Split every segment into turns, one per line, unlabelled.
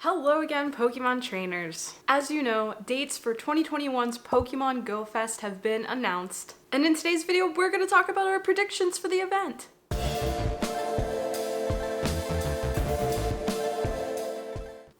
Hello again, Pokemon trainers. As you know, dates for 2021's Pokemon Go Fest have been announced, and in today's video, we're going to talk about our predictions for the event.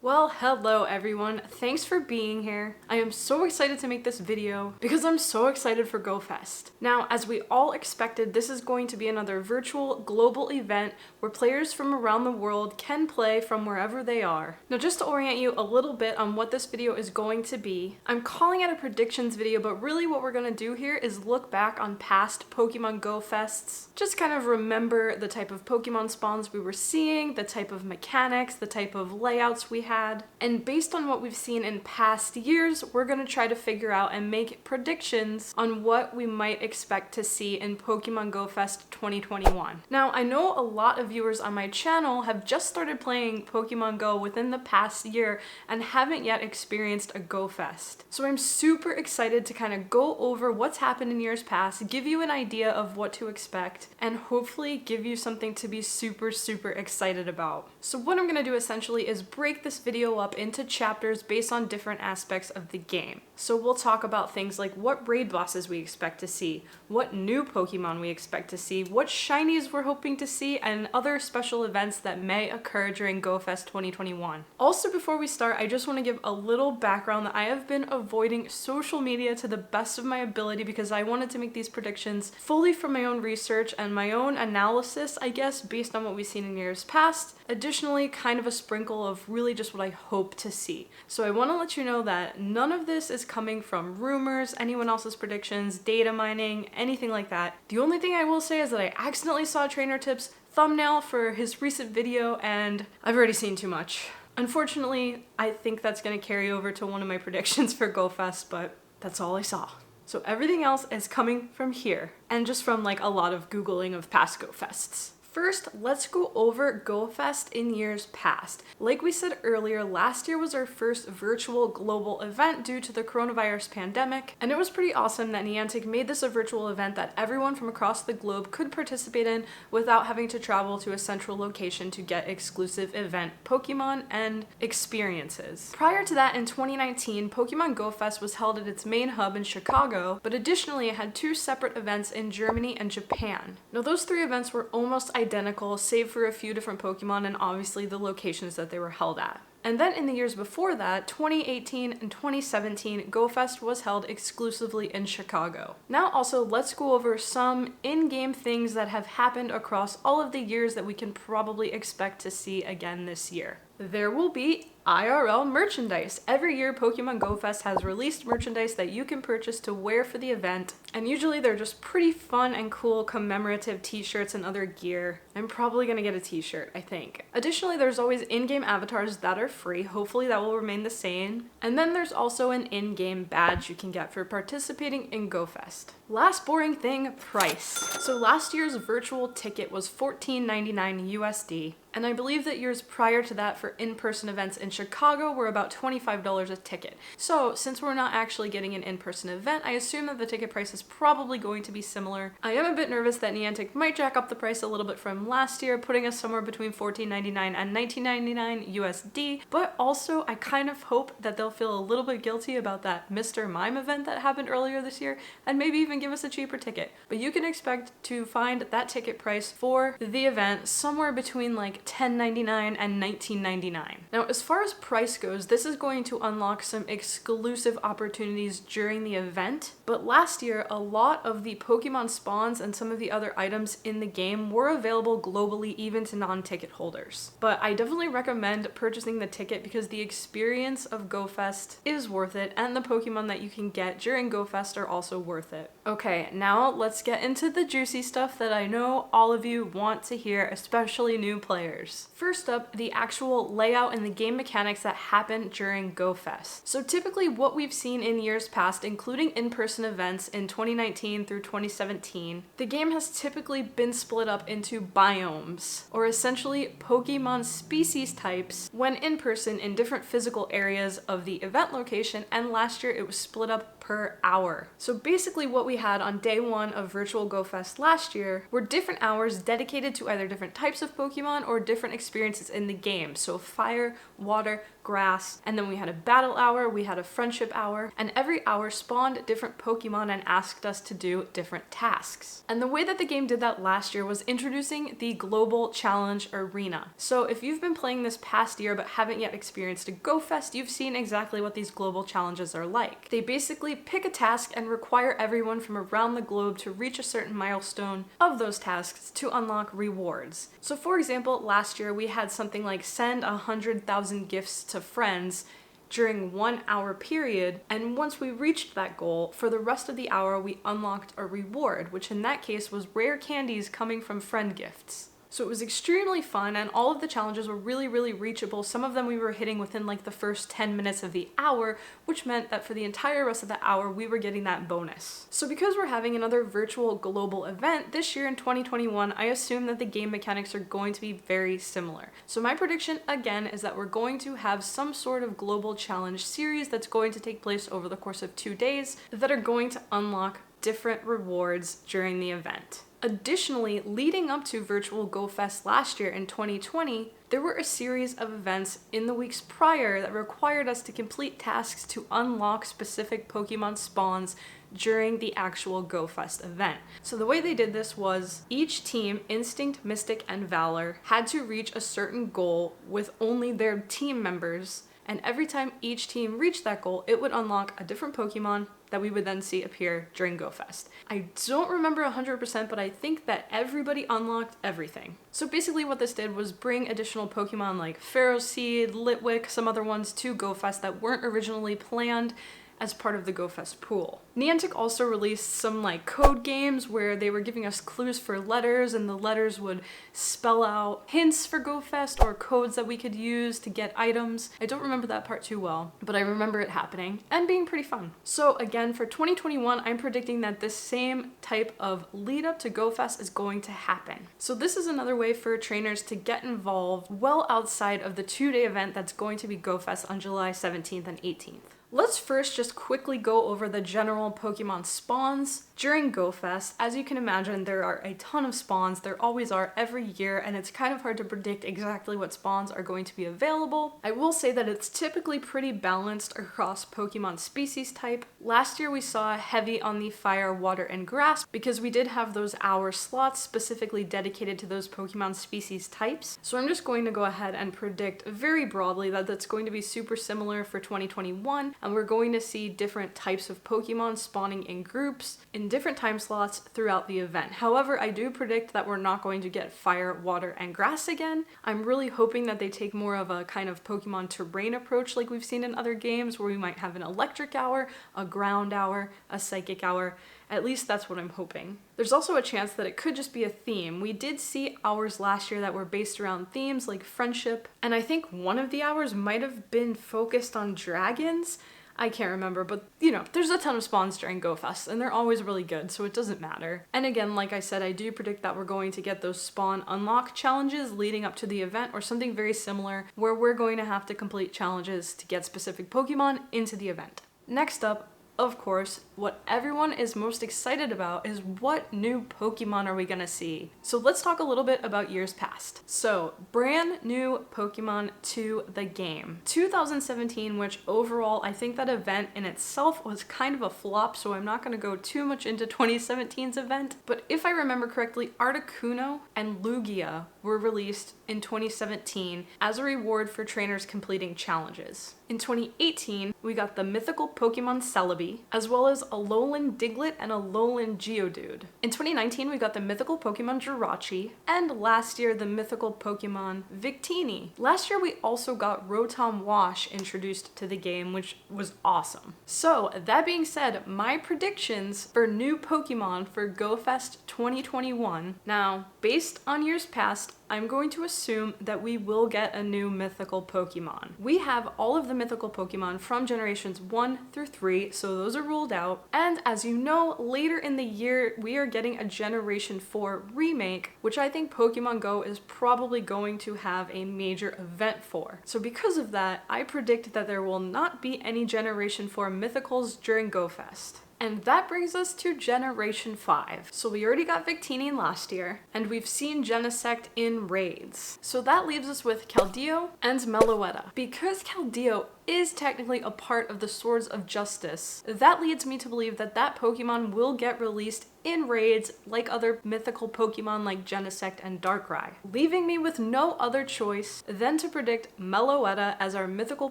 Well, hello everyone. Thanks for being here. I am so excited to make this video because I'm so excited for Go Fest. Now, as we all expected, this is going to be another virtual global event where players from around the world can play from wherever they are. Now, just to orient you a little bit on what this video is going to be, I'm calling it a predictions video, but really what we're going to do here is look back on past Pokemon Go Fests. Just kind of remember the type of Pokemon spawns we were seeing, the type of mechanics, the type of layouts we had. And based on what we've seen in past years, we're going to try to figure out and make predictions on what we might expect to see in Pokemon Go Fest 2021. Now, I know a lot of viewers on my channel have just started playing Pokemon Go within the past year and haven't yet experienced a Go Fest. So I'm super excited to kind of go over what's happened in years past, give you an idea of what to expect, and hopefully give you something to be super excited about. So what I'm going to do essentially is break this video up into chapters based on different aspects of the game. So we'll talk about things like what raid bosses we expect to see, what new Pokemon we expect to see, what shinies we're hoping to see, and other special events that may occur during Go Fest 2021. Also, before we start, I just want to give a little background that I have been avoiding social media to the best of my ability because I wanted to make these predictions fully from my own research and my own analysis, I guess, based on what we've seen in years past. Additionally, kind of a sprinkle of really just what I hope to see. So I want to let you know that none of this is coming from rumors, anyone else's predictions, data mining, anything like that. The only thing I will say is that I accidentally saw Trainer Tip's thumbnail for his recent video and I've already seen too much. Unfortunately, I think that's going to carry over to one of my predictions for Go Fest, but that's all I saw. So everything else is coming from here and just from like a lot of Googling of past Go Fests. First, let's go over Go Fest in years past. Like we said earlier, last year was our first virtual global event due to the coronavirus pandemic, and it was pretty awesome that Niantic made this a virtual event that everyone from across the globe could participate in without having to travel to a central location to get exclusive event Pokemon and experiences. Prior to that, in 2019, Pokemon Go Fest was held at its main hub in Chicago, but additionally it had two separate events in Germany and Japan. Now, those three events were almost identical, save for a few different Pokemon and obviously the locations that they were held at. And then in the years before that, 2018 and 2017, Go Fest was held exclusively in Chicago. Now also, let's go over some in-game things that have happened across all of the years that we can probably expect to see again this year. There will be IRL merchandise. Every year, Pokemon Go Fest has released merchandise that you can purchase to wear for the event, and usually they're just pretty fun and cool commemorative t-shirts and other gear. I'm probably gonna get a t-shirt, I think. Additionally, there's always in-game avatars that are free. Hopefully that will remain the same. And then there's also an in-game badge you can get for participating in Go Fest. Last boring thing, price. So last year's virtual ticket was $14.99 USD. And I believe that years prior to that for in-person events in Chicago were about $25 a ticket. So since we're not actually getting an in-person event, I assume that the ticket price is probably going to be similar. I am a bit nervous that Niantic might jack up the price a little bit from last year, putting us somewhere between $14.99 and $19.99 USD, but also I kind of hope that they'll feel a little bit guilty about that Mr. Mime event that happened earlier this year and maybe even give us a cheaper ticket. But you can expect to find that ticket price for the event somewhere between like $10.99 and $19.99. Now, as far as price goes, this is going to unlock some exclusive opportunities during the event, but last year, a lot of the Pokemon spawns and some of the other items in the game were available globally, even to non-ticket holders. But I definitely recommend purchasing the ticket because the experience of Go Fest is worth it, and the Pokemon that you can get during Go Fest are also worth it. Okay, now let's get into the juicy stuff that I know all of you want to hear, especially new players. First up, the actual layout and the game mechanics that happen during Go Fest. So typically what we've seen in years past, including in-person events in 2019 through 2017, the game has typically been split up into biomes, or essentially Pokemon species types, when in person in different physical areas of the event location, and last year it was split up per hour. So basically what we had on day one of Virtual Go Fest last year were different hours dedicated to either different types of Pokemon or 4 different experiences in the game. So fire, water, grass, and then we had a battle hour, we had a friendship hour, and every hour spawned different Pokemon and asked us to do different tasks. And the way that the game did that last year was introducing the Global Challenge Arena. So if you've been playing this past year but haven't yet experienced a Go Fest, you've seen exactly what these global challenges are like. They basically pick a task and require everyone from around the globe to reach a certain milestone of those tasks to unlock rewards. So for example, last year we had something like send 100,000 gifts to friends during 1 hour period, and once we reached that goal, for the rest of the hour we unlocked a reward, which in that case was rare candies coming from friend gifts. So it was extremely fun, and all of the challenges were really, really reachable. Some of them we were hitting within like the first 10 minutes of the hour, which meant that for the entire rest of the hour, we were getting that bonus. So because we're having another virtual global event this year in 2021, I assume that the game mechanics are going to be very similar. So my prediction, again, is that we're going to have some sort of global challenge series that's going to take place over the course of 2 days that are going to unlock different rewards during the event. Additionally, leading up to Virtual Go Fest last year in 2020, there were a series of events in the weeks prior that required us to complete tasks to unlock specific Pokemon spawns during the actual Go Fest event. So the way they did this was each team, Instinct, Mystic, and Valor, had to reach a certain goal with only their team members, and every time each team reached that goal, it would unlock a different Pokemon that we would then see appear during Go Fest. I don't remember 100%, but I think that everybody unlocked everything. So basically what this did was bring additional Pokemon like Ferroseed, Litwick, some other ones to Go Fest that weren't originally planned as part of the Go Fest pool. Niantic also released some like code games where they were giving us clues for letters, and the letters would spell out hints for Go Fest or codes that we could use to get items. I don't remember that part too well, but I remember it happening and being pretty fun. So again, for 2021, I'm predicting that this same type of lead up to Go Fest is going to happen. So this is another way for trainers to get involved well outside of the 2-day event that's going to be Go Fest on July 17th and 18th. Let's first just quickly go over the general Pokemon spawns during Go Fest. As you can imagine, there are a ton of spawns. There always are every year, and it's kind of hard to predict exactly what spawns are going to be available. I will say that it's typically pretty balanced across Pokemon species type. Last year we saw heavy on the fire, water, and grass because we did have those hour slots specifically dedicated to those Pokemon species types. So I'm just going to go ahead and predict very broadly that that's going to be super similar for 2021. And we're going to see different types of Pokemon spawning in groups in different time slots throughout the event. However, I do predict that we're not going to get fire, water, and grass again. I'm really hoping that they take more of a kind of Pokemon terrain approach like we've seen in other games, where we might have an electric hour, a ground hour, a psychic hour. At least that's what I'm hoping. There's also a chance that it could just be a theme. We did see hours last year that were based around themes like friendship, and I think one of the hours might have been focused on dragons. I can't remember, but you know, there's a ton of spawns during Go Fest, and they're always really good, so it doesn't matter. And again, like I said, I do predict that we're going to get those spawn unlock challenges leading up to the event, or something very similar, where we're going to have to complete challenges to get specific Pokemon into the event. Next up, of course, what everyone is most excited about is what new Pokemon are we gonna see? So let's talk a little bit about years past. So, brand new Pokemon to the game. 2017, which overall, I think that event in itself was kind of a flop, so I'm not gonna go too much into 2017's event. But if I remember correctly, Articuno and Lugia were released in 2017 as a reward for trainers completing challenges. In 2018, we got the mythical Pokemon Celebi, as well as a Alolan Diglett and a Alolan Geodude. In 2019, we got the mythical Pokemon Jirachi, and last year, the mythical Pokemon Victini. Last year, we also got Rotom Wash introduced to the game, which was awesome. So, that being said, my predictions for new Pokemon for Go Fest 2021. Now, based on years past, I'm going to assume that we will get a new mythical Pokemon. We have all of the mythical Pokemon from generations 1 through 3, so those are ruled out. And as you know, later in the year, we are getting a Generation 4 remake, which I think Pokemon Go is probably going to have a major event for. So because of that, I predict that there will not be any Generation 4 mythicals during Go Fest. And that brings us to Generation 5. So we already got Victini last year, and we've seen Genesect in raids. So that leaves us with Keldeo and Meloetta. Because Keldeo is technically a part of the Swords of Justice, that leads me to believe that that Pokemon will get released in raids like other mythical Pokemon like Genesect and Darkrai, leaving me with no other choice than to predict Meloetta as our mythical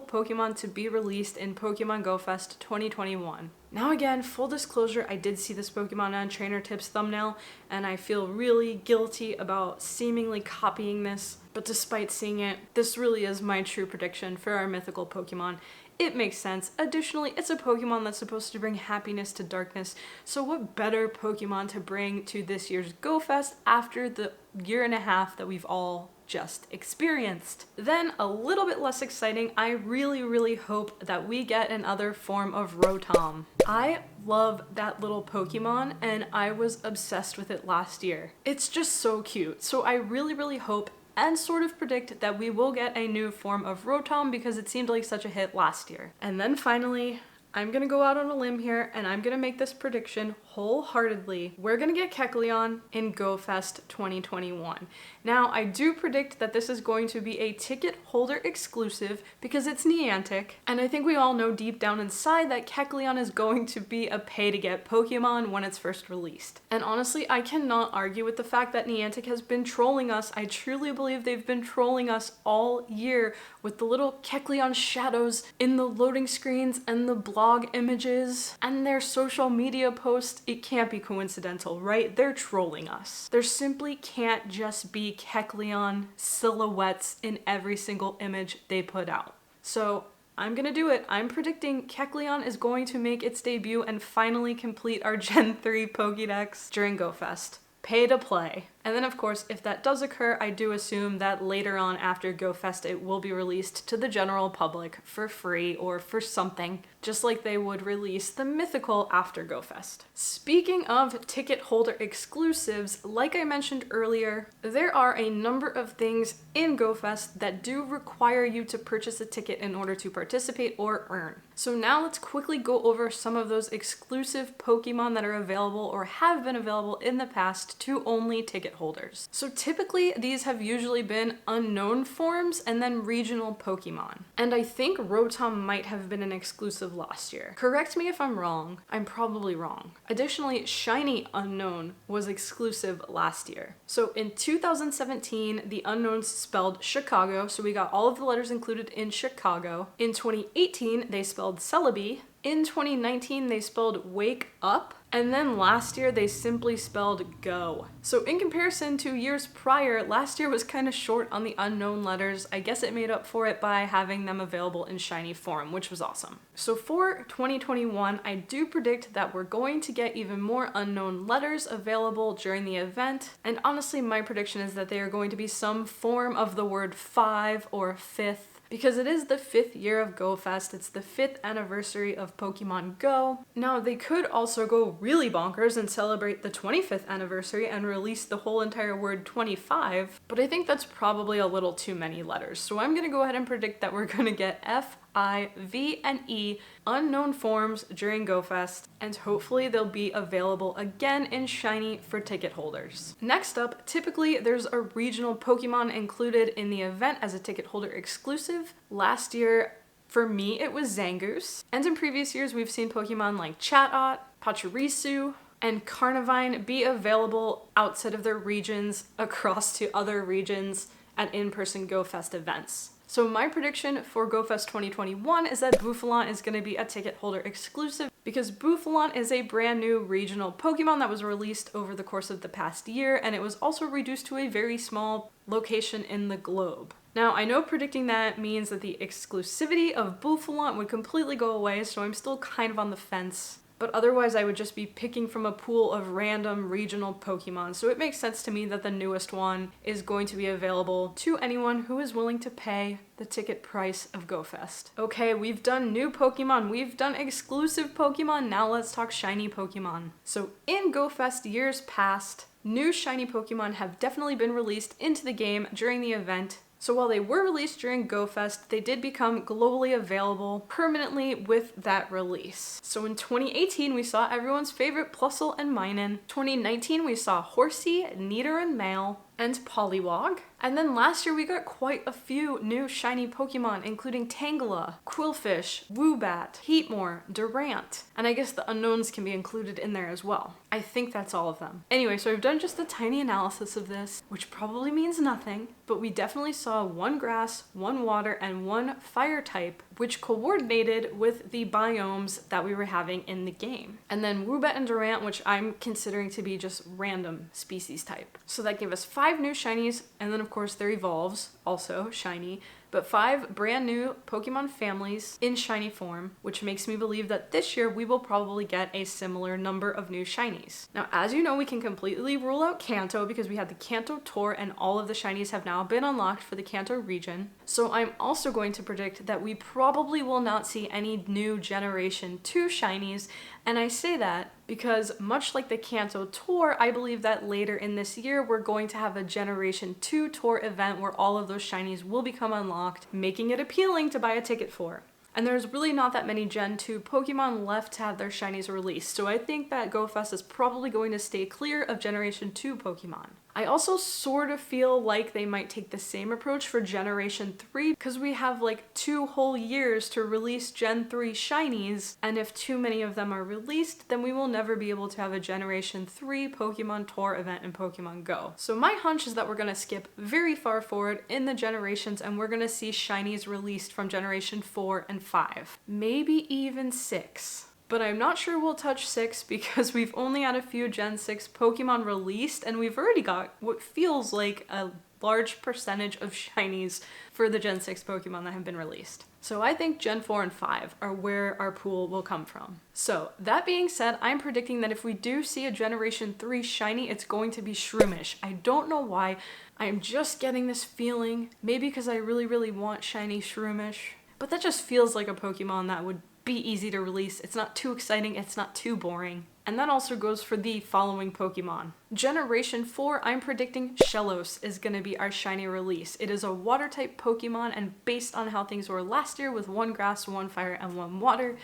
Pokemon to be released in Pokemon Go Fest 2021. Now again, full disclosure, I did see this Pokemon on Trainer Tips thumbnail, and I feel really guilty about seemingly copying this, but despite seeing it, this really is my true prediction for our mythical Pokemon. It makes sense. Additionally, it's a Pokemon that's supposed to bring happiness to darkness, so what better Pokemon to bring to this year's Go Fest after the year and a half that we've all just experienced. Then, a little bit less exciting, I really hope that we get another form of Rotom. I love that little Pokemon, and I was obsessed with it last year. It's just so cute, so I really hope and sort of predict that we will get a new form of Rotom because it seemed like such a hit last year. And then finally, I'm gonna go out on a limb here and I'm gonna make this prediction wholeheartedly. We're gonna get Kecleon in Go Fest 2021. Now, I do predict that this is going to be a ticket holder exclusive because it's Niantic, and I think we all know deep down inside that Kecleon is going to be a pay-to-get Pokemon when it's first released. And honestly, I cannot argue with the fact that Niantic has been trolling us. I truly believe they've been trolling us all year with the little Kecleon shadows in the loading screens and the blog images and their social media posts. It can't be coincidental, right? They're trolling us. There simply can't just be Kecleon silhouettes in every single image they put out. So I'm gonna do it. I'm predicting Kecleon is going to make its debut and finally complete our Gen 3 Pokédex during Go Fest. Pay to play. And then of course, if that does occur, I do assume that later on after Go Fest, it will be released to the general public for free or for something, just like they would release the mythical after Go Fest. Speaking of ticket holder exclusives, like I mentioned earlier, there are a number of things in Go Fest that do require you to purchase a ticket in order to participate or earn. So now let's quickly go over some of those exclusive Pokemon that are available or have been available in the past to only ticket holders. So typically these have usually been unknown forms and then regional Pokemon. And I think Rotom might have been an exclusive last year. Correct me if I'm wrong. I'm probably wrong. Additionally, Shiny Unknown was exclusive last year. So in 2017, the Unowns spelled Chicago, so we got all of the letters included in Chicago. In 2018, they spelled Celebi. In 2019, they spelled Wake Up. And then last year, they simply spelled Go. So in comparison to years prior, last year was kind of short on the unknown letters. I guess it made up for it by having them available in shiny form, which was awesome. So for 2021, I do predict that we're going to get even more unknown letters available during the event. And honestly, my prediction is that they are going to be some form of the word 5 or 5th. Because it is the 5th year of Go Fest, it's the 5th anniversary of Pokemon Go. Now, they could also go really bonkers and celebrate the 25th anniversary and release the whole entire word 25, but I think that's probably a little too many letters. So I'm gonna go ahead and predict that we're gonna get F, I, V, and E unknown forms during Go Fest, and hopefully they'll be available again in shiny for ticket holders. Next up, typically there's a regional Pokemon included in the event as a ticket holder exclusive. Last year, for me, it was Zangoose, and in previous years we've seen Pokemon like Chatot, Pachirisu, and Carnivine be available outside of their regions across to other regions at in-person Go Fest events. So my prediction for Go Fest 2021 is that Bouffalant is going to be a ticket holder exclusive because Bouffalant is a brand new regional Pokemon that was released over the course of the past year, and it was also reduced to a very small location in the globe. Now, I know predicting that means that the exclusivity of Bouffalant would completely go away, so I'm still kind of on the fence. But otherwise I would just be picking from a pool of random regional Pokemon. So it makes sense to me that the newest one is going to be available to anyone who is willing to pay the ticket price of Go Fest. Okay, we've done new Pokemon, we've done exclusive Pokemon, now let's talk shiny Pokemon. So in Go Fest years past, new shiny Pokemon have definitely been released into the game during the event, So while they were released during Go Fest, they did become globally available permanently with that release. So in 2018, we saw everyone's favorite Plusle and Minun. 2019, we saw Horsey, Nidoran Male, and Poliwag. And then last year we got quite a few new shiny Pokemon, including Tangela, Quillfish, Woobat, Heatmore, Durant, and I guess the Unowns can be included in there as well. I think that's all of them. Anyway, so I've done just a tiny analysis of this, which probably means nothing, but we definitely saw one grass, one water, and one fire type, which coordinated with the biomes that we were having in the game. And then Woobat and Durant, which I'm considering to be just random species type. So that gave us 5 new shinies, and then of course their evolves, also shiny, but 5 brand new Pokemon families in shiny form, which makes me believe that this year we will probably get a similar number of new shinies. Now, as you know, we can completely rule out Kanto because we had the Kanto tour and all of the shinies have now been unlocked for the Kanto region. So I'm also going to predict that we probably will not see any new Generation 2 shinies, and I say that because much like the Kanto tour, I believe that later in this year we're going to have a Generation 2 tour event where all of those shinies will become unlocked, making it appealing to buy a ticket for. And there's really not that many Gen 2 Pokemon left to have their shinies released, so I think that Go Fest is probably going to stay clear of Generation 2 Pokemon. I also sort of feel like they might take the same approach for Generation 3 because we have like 2 whole years to release Gen 3 shinies, and if too many of them are released, then we will never be able to have a Generation 3 Pokemon Tour event in Pokemon Go. So my hunch is that we're going to skip very far forward in the generations and we're going to see shinies released from Generation 4 and 5. Maybe even 6. But I'm not sure we'll touch 6 because we've only had a few Gen 6 Pokemon released and we've already got what feels like a large percentage of shinies for the Gen 6 Pokemon that have been released. So I think Gen 4 and 5 are where our pool will come from. So that being said, I'm predicting that if we do see a Generation 3 shiny, it's going to be Shroomish. I don't know why. I'm just getting this feeling, maybe because I really want shiny Shroomish, but that just feels like a Pokemon that would be easy to release. It's not too exciting, it's not too boring. And that also goes for the following Pokemon. Generation 4, I'm predicting Shellos is going to be our shiny release. It is a water type Pokemon, and based on how things were last year with 1 grass, 1 fire, and 1 water,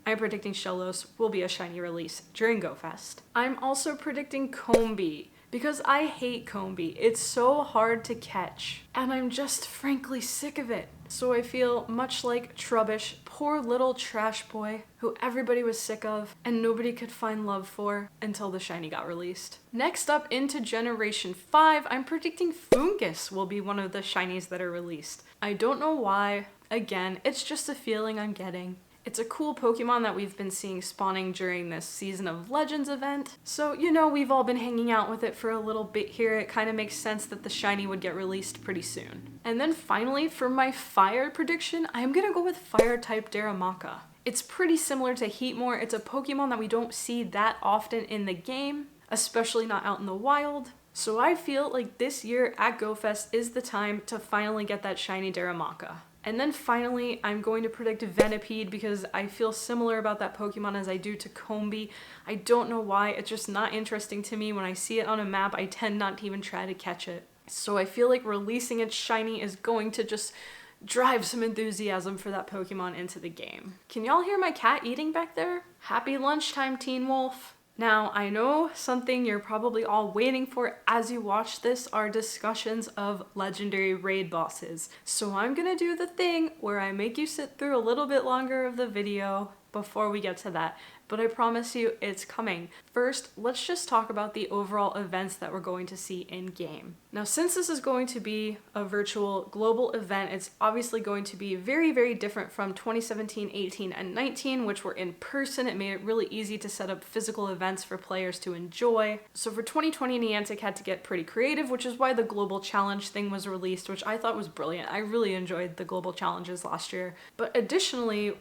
I'm predicting Shellos will be a shiny release during Go Fest. I'm also predicting Combee, because I hate Combee. It's so hard to catch, and I'm just frankly sick of it. So I feel much like Trubbish, poor little trash boy who everybody was sick of and nobody could find love for until the shiny got released. Next up into Generation 5, I'm predicting Fungus will be one of the shinies that are released. I don't know why. Again, it's just a feeling I'm getting. It's a cool Pokemon that we've been seeing spawning during this Season of Legends event. So, you know, we've all been hanging out with it for a little bit here. It kind of makes sense that the shiny would get released pretty soon. And then finally, for my fire prediction, I'm gonna go with Fire-type Darumaka. It's pretty similar to Heatmore. It's a Pokemon that we don't see that often in the game, especially not out in the wild. So I feel like this year at Go Fest is the time to finally get that shiny Darumaka. And then finally, I'm going to predict Venipede because I feel similar about that Pokemon as I do to Combee. I don't know why, it's just not interesting to me. When I see it on a map, I tend not to even try to catch it. So I feel like releasing its shiny is going to just drive some enthusiasm for that Pokemon into the game. Can y'all hear my cat eating back there? Happy lunchtime, Teen Wolf. Now, I know something you're probably all waiting for as you watch this are discussions of legendary raid bosses. So I'm gonna do the thing where I make you sit through a little bit longer of the video before we get to that, but I promise you it's coming. First, let's just talk about the overall events that we're going to see in game. Now, since this is going to be a virtual global event, it's obviously going to be very different from 2017, 18, and 19, which were in person. It made it really easy to set up physical events for players to enjoy. So for 2020, Niantic had to get pretty creative, which is why the global challenge thing was released, which I thought was brilliant. I really enjoyed the global challenges last year. But additionally,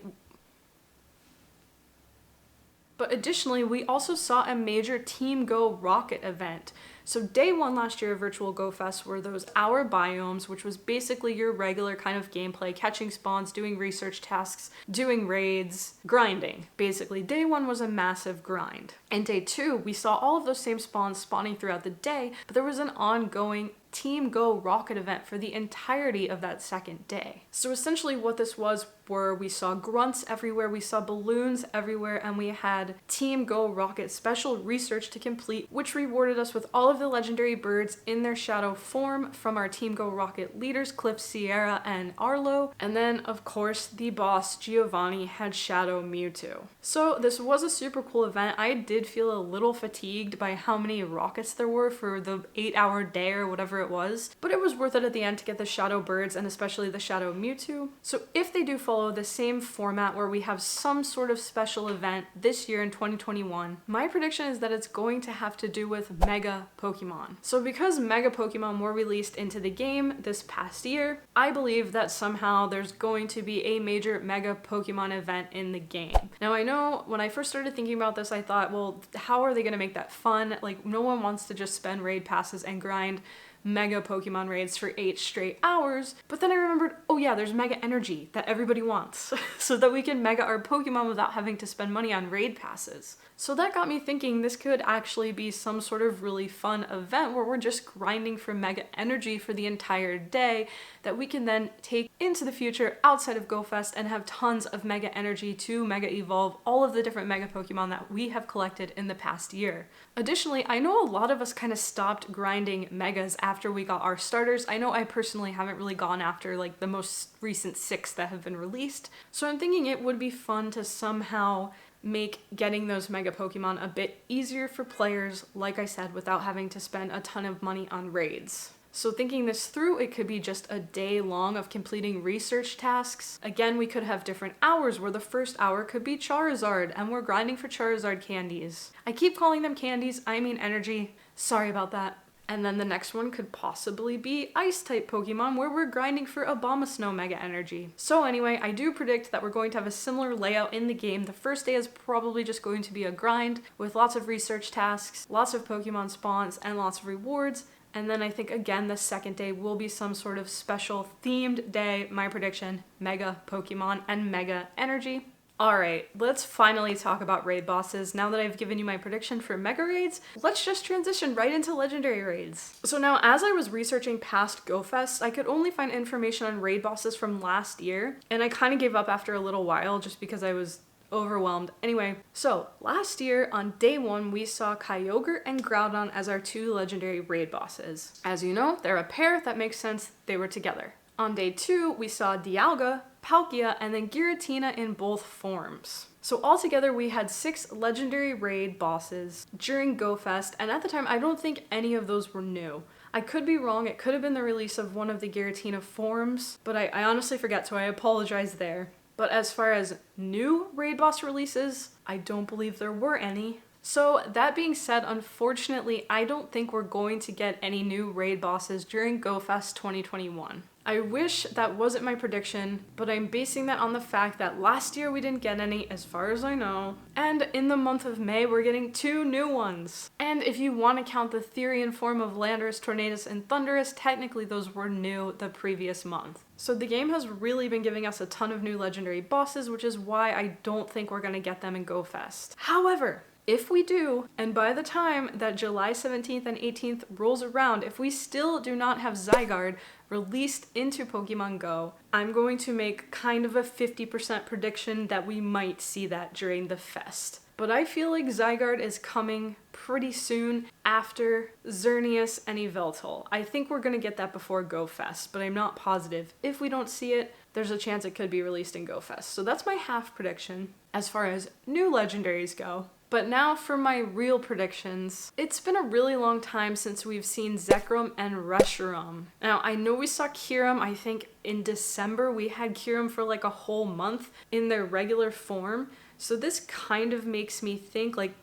we also saw a major Team Go Rocket event. So day 1 last year of Virtual Go Fest were those hour biomes, which was basically your regular kind of gameplay, catching spawns, doing research tasks, doing raids, grinding. Basically, day 1 was a massive grind. And day 2, we saw all of those same spawns spawning throughout the day, but there was an ongoing Team Go Rocket event for the entirety of that second day. So essentially what this was were we saw grunts everywhere, we saw balloons everywhere, and we had Team Go Rocket special research to complete, which rewarded us with all of the legendary birds in their shadow form from our Team Go Rocket leaders, Cliff, Sierra, and Arlo. And then, of course, the boss, Giovanni, had Shadow Mewtwo. So this was a super cool event. I did feel a little fatigued by how many rockets there were for the 8-hour day or whatever it was, but it was worth it at the end to get the Shadow Birds and especially the Shadow Mewtwo. So if they do follow the same format where we have some sort of special event this year in 2021, my prediction is that it's going to have to do with Mega Pokemon. So because Mega Pokemon were released into the game this past year, I believe that somehow there's going to be a major Mega Pokemon event in the game. Now I know when I first started thinking about this, I thought, well, how are they going to make that fun? Like, no one wants to just spend raid passes and grind Mega Pokemon raids for 8 straight hours. But then I remembered, oh yeah, there's Mega Energy that everybody wants so that we can Mega our Pokemon without having to spend money on raid passes. So that got me thinking this could actually be some sort of really fun event where we're just grinding for Mega Energy for the entire day that we can then take into the future outside of Go Fest and have tons of Mega Energy to Mega Evolve all of the different Mega Pokemon that we have collected in the past year. Additionally, I know a lot of us kind of stopped grinding Megas after we got our starters. I know I personally haven't really gone after like the most recent 6 that have been released. So I'm thinking it would be fun to somehow make getting those Mega Pokemon a bit easier for players, like I said, without having to spend a ton of money on raids. So thinking this through, it could be just a day long of completing research tasks. Again, we could have different hours where the first hour could be Charizard and we're grinding for Charizard candies. I keep calling them candies, I mean energy. Sorry about that. And then the next one could possibly be Ice-type Pokemon where we're grinding for Abomasnow Mega Energy. So anyway, I do predict that we're going to have a similar layout in the game. The first day is probably just going to be a grind with lots of research tasks, lots of Pokemon spawns, and lots of rewards. And then I think, again, the second day will be some sort of special themed day. My prediction, Mega Pokemon and Mega Energy. Alright, let's finally talk about raid bosses. Now that I've given you my prediction for Mega Raids, let's just transition right into Legendary Raids. So now, as I was researching past Go Fest, I could only find information on raid bosses from last year, and I kind of gave up after a little while just because I was overwhelmed. Anyway, so last year on day 1, we saw Kyogre and Groudon as our 2 legendary raid bosses. As you know, they're a pair, that makes sense, they were together. On day 2, we saw Dialga, Palkia, and then Giratina in both forms. So altogether, we had 6 legendary raid bosses during Go Fest, and at the time, I don't think any of those were new. I could be wrong, it could have been the release of one of the Giratina forms, but I honestly forget, so I apologize there. But as far as new raid boss releases, I don't believe there were any. So that being said, unfortunately, I don't think we're going to get any new raid bosses during Go Fest 2021. I wish that wasn't my prediction, but I'm basing that on the fact that last year we didn't get any, as far as I know, and in the month of May we're getting 2 new ones. And if you want to count the Therian form of Landorus, Tornadus, and Thundurus, technically those were new the previous month. So the game has really been giving us a ton of new legendary bosses, which is why I don't think we're going to get them in Go Fest. However, if we do, and by the time that July 17th and 18th rolls around, if we still do not have Zygarde released into Pokemon Go, I'm going to make kind of a 50% prediction that we might see that during the fest. But I feel like Zygarde is coming pretty soon after Xerneas and Yveltal. I think we're gonna get that before Go Fest, but I'm not positive. If we don't see it, there's a chance it could be released in Go Fest. So that's my half prediction as far as new legendaries go. But now for my real predictions. It's been a really long time since we've seen Zekrom and Reshiram. Now, I know we saw Kyurem, I think in December. We had Kyurem for like a whole month in their regular form. So this kind of makes me think like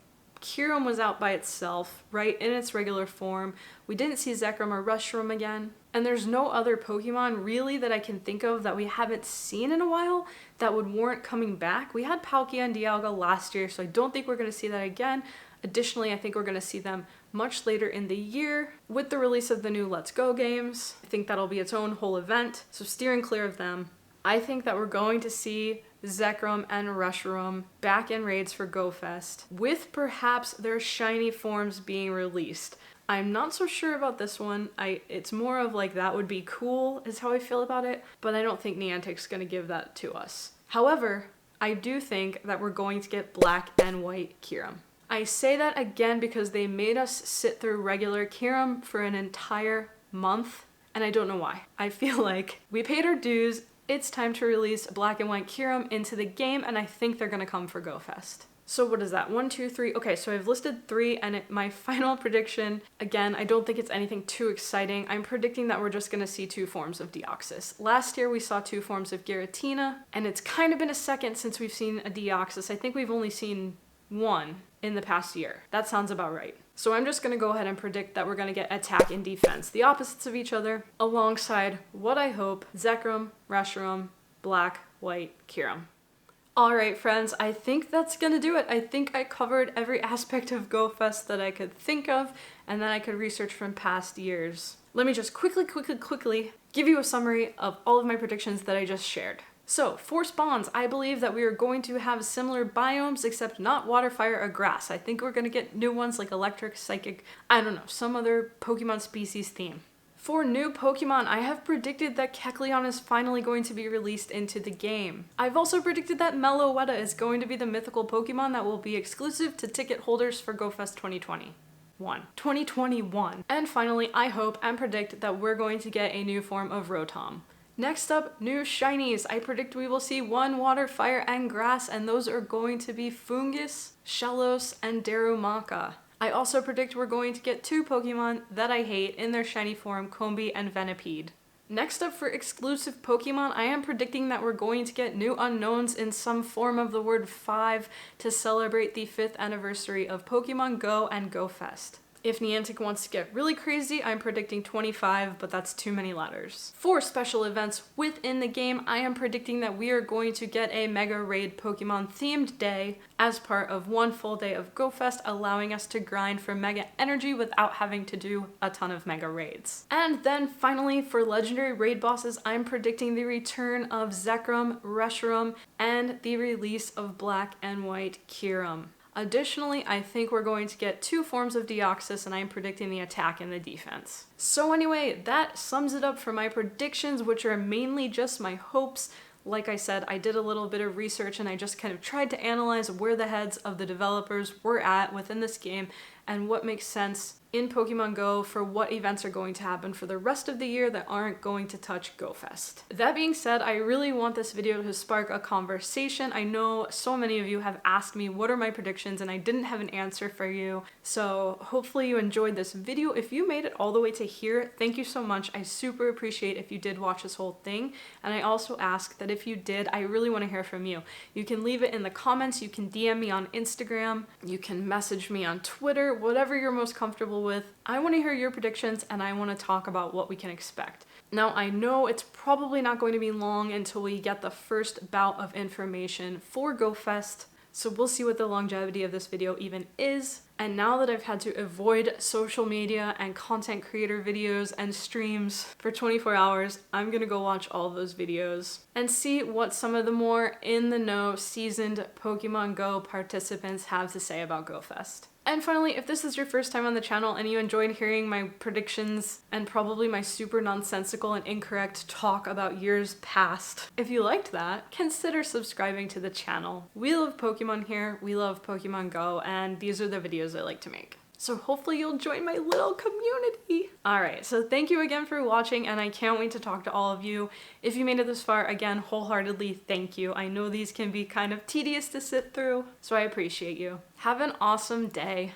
Kyurem was out by itself, right, in its regular form. We didn't see Zekrom or Reshiram again. And there's no other Pokemon really that I can think of that we haven't seen in a while that would warrant coming back. We had Palkia and Dialga last year, so I don't think we're going to see that again. Additionally, I think we're going to see them much later in the year with the release of the new Let's Go games. I think that'll be its own whole event, so steering clear of them. I think that we're going to see Zekrom and Reshiram back in raids for Go Fest, with perhaps their shiny forms being released. I'm not so sure about this one. It's more of like that would be cool is how I feel about it, but I don't think Niantic's gonna give that to us. However, I do think that we're going to get black and white Kyurem. I say that again because they made us sit through regular Kyurem for an entire month, and I don't know why. I feel like we paid our dues, it's time to release black and white Kyurem into the game, and I think they're gonna come for Go Fest. So what is that? 1, 2, 3. Okay, so I've listed 3, and my final prediction, again, I don't think it's anything too exciting. I'm predicting that we're just gonna see 2 forms of Deoxys. Last year we saw 2 forms of Giratina, and it's kind of been a second since we've seen a Deoxys. I think we've only seen 1 in the past year. That sounds about right. So I'm just gonna go ahead and predict that we're gonna get attack and defense, the opposites of each other, alongside what I hope, Zekrom, Reshiram, black, white, Kyurem. Alright friends, I think that's gonna do it. I think I covered every aspect of Go Fest that I could think of and that I could research from past years. Let me just quickly give you a summary of all of my predictions that I just shared. So, for spawns, I believe that we are going to have similar biomes except not water, fire, or grass. I think we're gonna get new ones like electric, psychic, I don't know, some other Pokemon species theme. For new Pokemon, I have predicted that Kecleon is finally going to be released into the game. I've also predicted that Meloetta is going to be the mythical Pokemon that will be exclusive to ticket holders for Go Fest 2021. And finally, I hope and predict that we're going to get a new form of Rotom. Next up, new shinies. I predict we will see 1 water, fire, and grass, and those are going to be Fungus, Shellos, and Darumaka. I also predict we're going to get 2 Pokemon that I hate in their shiny form, Combee and Venipede. Next up for exclusive Pokemon, I am predicting that we're going to get new Unowns in some form of the word 5 to celebrate the 5th anniversary of Pokemon Go and Go Fest. If Niantic wants to get really crazy, I'm predicting 25, but that's too many letters. For special events within the game, I am predicting that we are going to get a Mega Raid Pokemon themed day as part of 1 full day of Go Fest, allowing us to grind for Mega Energy without having to do a ton of Mega Raids. And then finally, for legendary raid bosses, I'm predicting the return of Zekrom, Reshiram, and the release of black and white Kyurem. Additionally, I think we're going to get 2 forms of Deoxys, and I'm predicting the attack and the defense. So anyway, that sums it up for my predictions, which are mainly just my hopes. Like I said, I did a little bit of research and I just kind of tried to analyze where the heads of the developers were at within this game and what makes sense in Pokemon Go for what events are going to happen for the rest of the year that aren't going to touch Go Fest. That being said, I really want this video to spark a conversation. I know so many of you have asked me what are my predictions and I didn't have an answer for you. So hopefully you enjoyed this video. If you made it all the way to here, thank you so much. I super appreciate if you did watch this whole thing. And I also ask that if you did, I really want to hear from you. You can leave it in the comments, you can DM me on Instagram, you can message me on Twitter, whatever you're most comfortable with. I want to hear your predictions and I want to talk about what we can expect. Now I know it's probably not going to be long until we get the first bout of information for Go Fest, so we'll see what the longevity of this video even is. And now that I've had to avoid social media and content creator videos and streams for 24 hours, I'm gonna go watch all of those videos and see what some of the more in the know seasoned Pokemon Go participants have to say about Go Fest. And finally, if this is your first time on the channel and you enjoyed hearing my predictions and probably my super nonsensical and incorrect talk about years past, if you liked that, consider subscribing to the channel. We love Pokemon here, we love Pokemon Go, and these are the videos I like to make. So hopefully you'll join my little community. Alright, so thank you again for watching and I can't wait to talk to all of you. If you made it this far, again, wholeheartedly thank you. I know these can be kind of tedious to sit through, so I appreciate you. Have an awesome day.